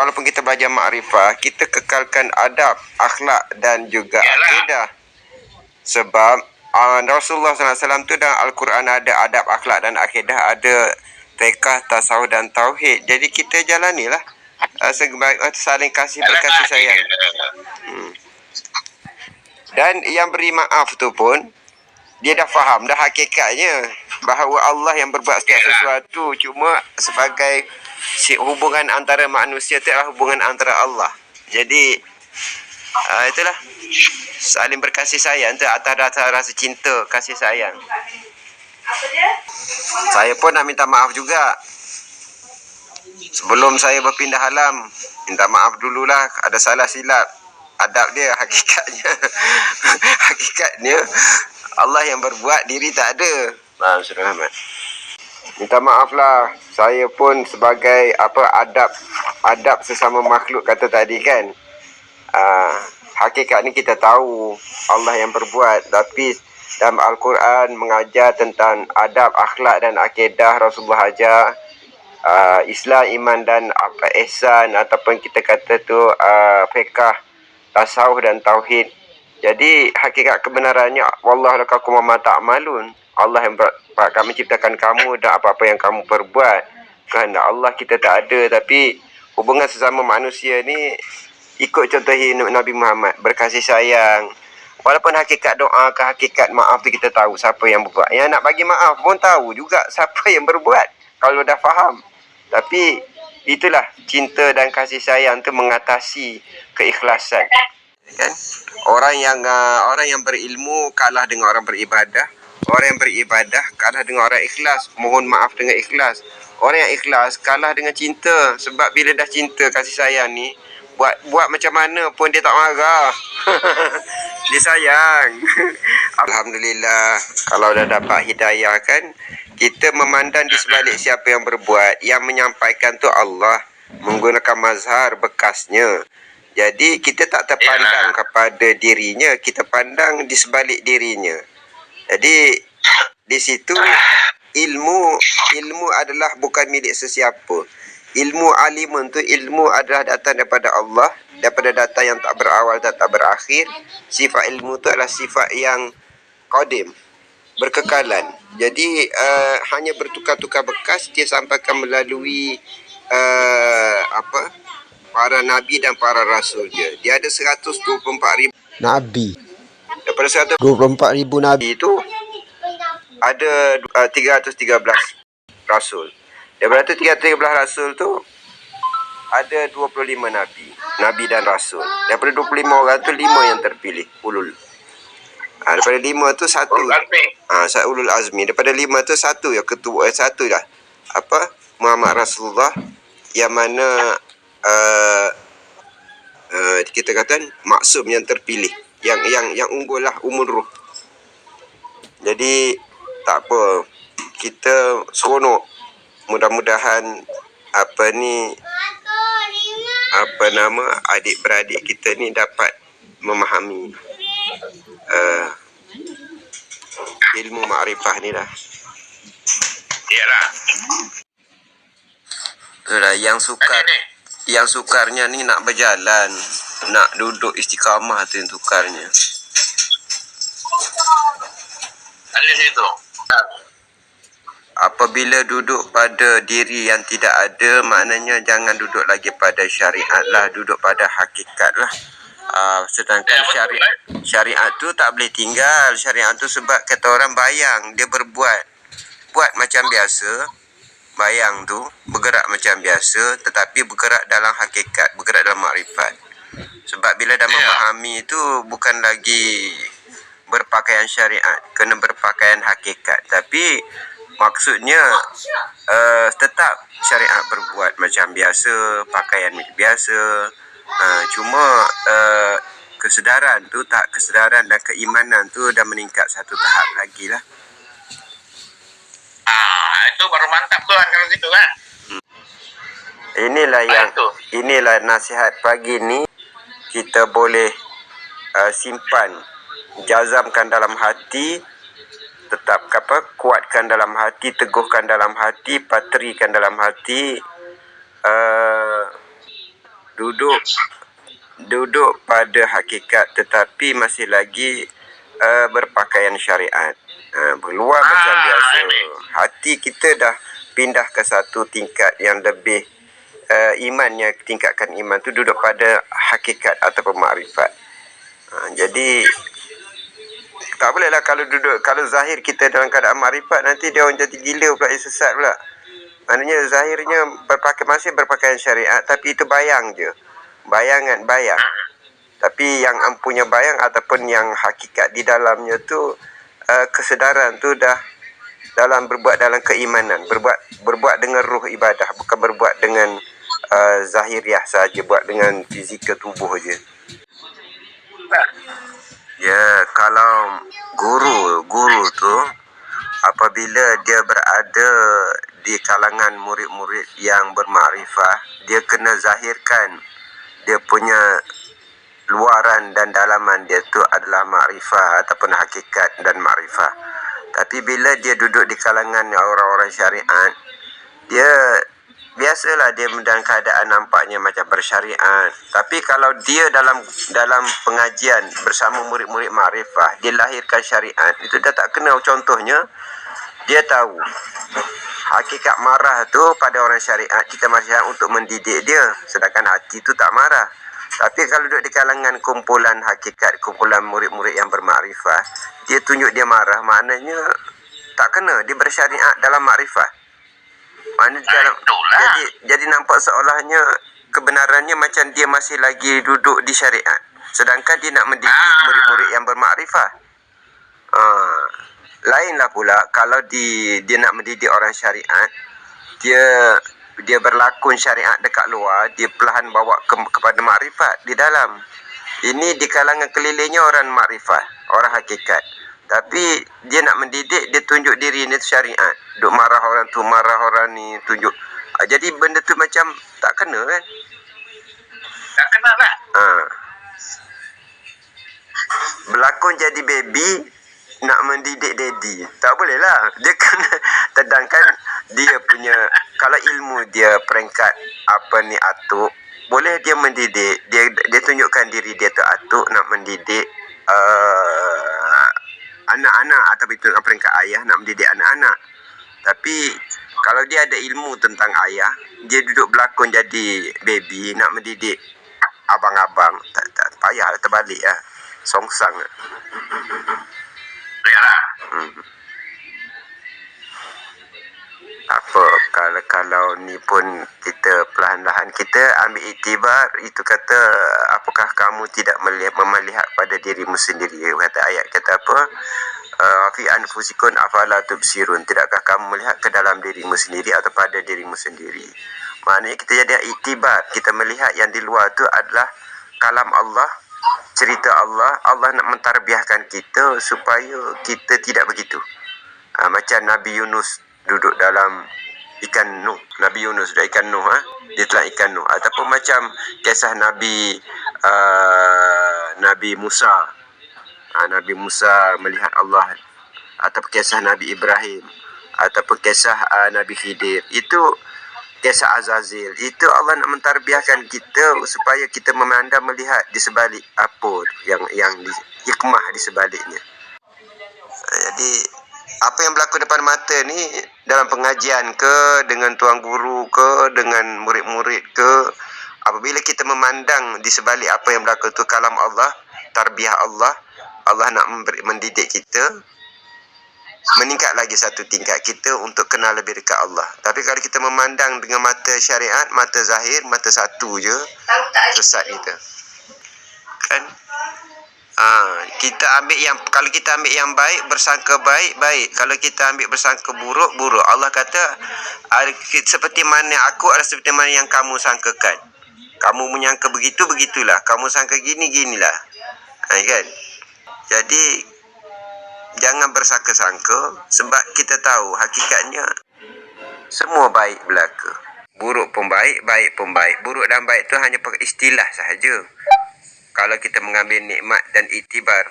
walaupun kita belajar makrifah, kita kekalkan adab, akhlak dan juga akidah. Sebab Rasulullah SAW tu dalam Al-Quran ada adab, akhlak dan akidah, ada fiqh, tasawuf dan tauhid. Jadi kita jalanilah saling kasih berkasih sayang. Dan yang beri maaf tu pun dia dah faham dah hakikatnya bahawa Allah yang berbuat setiap sesuatu, cuma sebagai hubungan antara manusia itu adalah hubungan antara Allah. Jadi itulah saling berkasih sayang tu atas dasar rasa cinta, kasih sayang. Saya pun nak minta maaf juga. Sebelum saya berpindah alam, minta maaf dululah, ada salah silap. Adab dia hakikatnya hakikatnya Allah yang berbuat, diri tak ada. Faham Surah Ahmad? Minta maaflah. Saya pun sebagai adab sesama makhluk kata tadi kan. Hakikat ni kita tahu Allah yang berbuat, tapi dalam Al-Quran mengajar tentang adab, akhlak dan akidah. Rasulullah ajar Islam, iman dan ihsan, ataupun kita kata tu fiqh, tasawuf dan tauhid. Jadi hakikat kebenarannya, wallahu lakakum wa ma ta'malun. Allah yang kami ciptakan kamu dan apa-apa yang kamu perbuat. Kehendak Allah kita tak ada, tapi hubungan sesama manusia ni ikut contoh hidup Nabi Muhammad, berkasih sayang. Walaupun hakikat doa ke hakikat maaf tu kita tahu siapa yang berbuat. Yang nak bagi maaf pun tahu juga siapa yang berbuat kalau dah faham. Tapi itulah cinta dan kasih sayang tu mengatasi keikhlasan. Kan? Orang yang berilmu kalah dengan orang beribadah. Orang yang beribadah kalah dengan orang ikhlas, mohon maaf dengan ikhlas. Orang yang ikhlas kalah dengan cinta. Sebab bila dah cinta, kasih sayang ni, buat macam mana pun dia tak marah. Dia sayang. Alhamdulillah, kalau dah dapat hidayah kan, kita memandang di sebalik siapa yang berbuat. Yang menyampaikan tu Allah menggunakan mazhar bekasnya. Jadi kita tak terpandang kepada dirinya, kita pandang di sebalik dirinya. Jadi di situ ilmu adalah bukan milik sesiapa. Ilmu alimun tu, ilmu adalah datang daripada Allah, daripada data yang tak berawal dan tak berakhir. Sifat ilmu tu adalah sifat yang qadim, berkekalan. Jadi hanya bertukar-tukar bekas, dia sampaikan melalui para nabi dan para rasul dia. Dia ada 124,000 nabi. Daripada 124,000 nabi itu ada 313 rasul. Daripada 313 rasul tu ada 25 nabi dan rasul. Daripada 25 orang tu 5 yang terpilih, ulul. Daripada 5 tu satu ulul azmi. Daripada 5 tu satu yang ketua, satu dah Muhammad Rasulullah, yang mana kita kata maksum, yang terpilih, yang unggul lah, umur ruh. Jadi tak apa, kita seronok. Mudah-mudahan adik-beradik kita ni dapat memahami ilmu makrifah ni lah. Iyalah. Itulah yang sukarnya ni nak berjalan, nak duduk istiqamah tu yang sukarnya. Alif itu. Apabila duduk pada diri yang tidak ada, maknanya jangan duduk lagi pada syariat lah, duduk pada hakikat lah. Sedangkan syariat tu tak boleh tinggal. Syariat tu sebab kata orang bayang, dia buat macam biasa. Bayang tu bergerak macam biasa, tetapi bergerak dalam hakikat, bergerak dalam makrifat. Sebab bila dah memahami tu bukan lagi berpakaian syariat, kena berpakaian hakikat. Tapi maksudnya tetap syariat berbuat macam biasa, pakaian biasa. Cuma kesedaran dan keimanan tu dah meningkat satu tahap lagi lah. Itu baru mantap tuan kalau gitu kan. Inilah nasihat pagi ni, kita boleh simpan, jazamkan dalam hati, tetap kuatkan dalam hati, teguhkan dalam hati, patrikan dalam hati. duduk pada hakikat tetapi masih lagi berpakaian syariat. Luar macam biasa. Hati kita dah pindah ke satu tingkat yang lebih imannya, tingkatkan iman tu duduk pada hakikat ataupun makrifat. Jadi tak boleh lah kalau zahir kita dalam keadaan makrifat, nanti dia orang jadi gila pula, dia sesat pula. Maknanya zahirnya masih berpakaian syariat, tapi itu bayang je. Bayang. Tapi yang empunya bayang ataupun yang hakikat di dalamnya tu, kesedaran tu dah berbuat dalam keimanan, berbuat dengan ruh ibadah, bukan berbuat dengan zahiriah saja, buat dengan fizikal tubuh je. Ya, kalau guru tu apabila dia berada di kalangan murid-murid yang bermakrifah, dia kena zahirkan dia punya luaran dan dalaman dia tu adalah makrifah ataupun hakikat dan makrifah. Tapi bila dia duduk di kalangan orang-orang syariat, dia biasalah dia dalam keadaan nampaknya macam bersyariat. Tapi kalau dia dalam pengajian bersama murid-murid makrifah, dia lahirkan syariat, itu dah tak kena. Contohnya, dia tahu hakikat marah tu pada orang syariat, kita marah untuk mendidik dia, sedangkan hati tu tak marah. Tapi kalau duduk di kalangan kumpulan hakikat, kumpulan murid-murid yang bermakrifah, dia tunjuk dia marah, maknanya tak kena, dia bersyariat dalam makrifah. Maknanya jadi nampak seolahnya kebenarannya macam dia masih lagi duduk di syariat, sedangkan dia nak mendidik murid-murid yang bermakrifah. Lainlah pula kalau dia nak mendidik orang syariat, dia berlakon syariat dekat luar, dia perlahan bawa kepada makrifat di dalam. Ini di kalangan kelilingnya orang makrifat, orang hakikat. Tapi dia nak mendidik, dia tunjuk diri ni tu syariat. Duk marah orang tu, marah orang ni, tunjuk. Jadi benda tu macam tak kena kan? Tak kena lah. Berlakon jadi baby, nak mendidik daddy. Tak boleh lah. Dia kena sedangkan dia punya, kalau ilmu dia peringkat atuk, boleh dia mendidik. Dia tunjukkan diri dia tu atuk, nak mendidik anak-anak, atau itu peringkat ayah nak mendidik anak-anak. Tapi kalau dia ada ilmu tentang ayah, dia duduk berlakon jadi baby, nak mendidik abang-abang, tak payah, terbalik lah, songsang lah. Yalah. Apa kalau ni pun kita perlahan-lahan kita ambil iktibar, itu kata apakah kamu tidak melihat pada dirimu sendiri, kata ayat, kata apa, fi anfusikum afala tubsirun, tidakkah kamu melihat ke dalam dirimu sendiri atau pada dirimu sendiri. Maknanya kita jadi iktibar, kita melihat yang di luar tu adalah kalam Allah, cerita Allah nak mentarbiahkan kita supaya kita tidak begitu. Macam Nabi Yunus duduk dalam ikan Nuh, Nabi Yunus duduk ikan Nuh, dia telan ikan Nuh. Ataupun macam kisah Nabi Musa, Nabi Musa melihat Allah, ataupun kisah Nabi Ibrahim, ataupun kisah Nabi Khidir, itu kisah Azazil. Itu Allah nak mentarbiahkan kita supaya kita memandang, melihat di sebalik apa yang hikmah di sebaliknya. Jadi apa yang berlaku depan mata ni, dalam pengajian ke, dengan tuan guru ke, dengan murid-murid ke, apabila kita memandang di sebalik apa yang berlaku tu kalam Allah, tarbiyah Allah nak mendidik kita, meningkat lagi satu tingkat kita untuk kenal lebih dekat Allah. Tapi kalau kita memandang dengan mata syariat, mata zahir, mata satu je, sesat kita. Kan? Kita ambil kalau kita ambil yang baik, bersangka baik. Kalau kita ambil bersangka buruk. Allah kata, seperti mana aku adalah seperti mana yang kamu sangkakan. Kamu menyangka begitulah. Kamu sangka ginilah. Kan? Jadi jangan bersangka-sangka, sebab kita tahu hakikatnya semua baik belaka. Buruk pun baik, baik pun baik. Buruk dan baik tu hanya istilah sahaja. Kalau kita mengambil nikmat dan iktibar,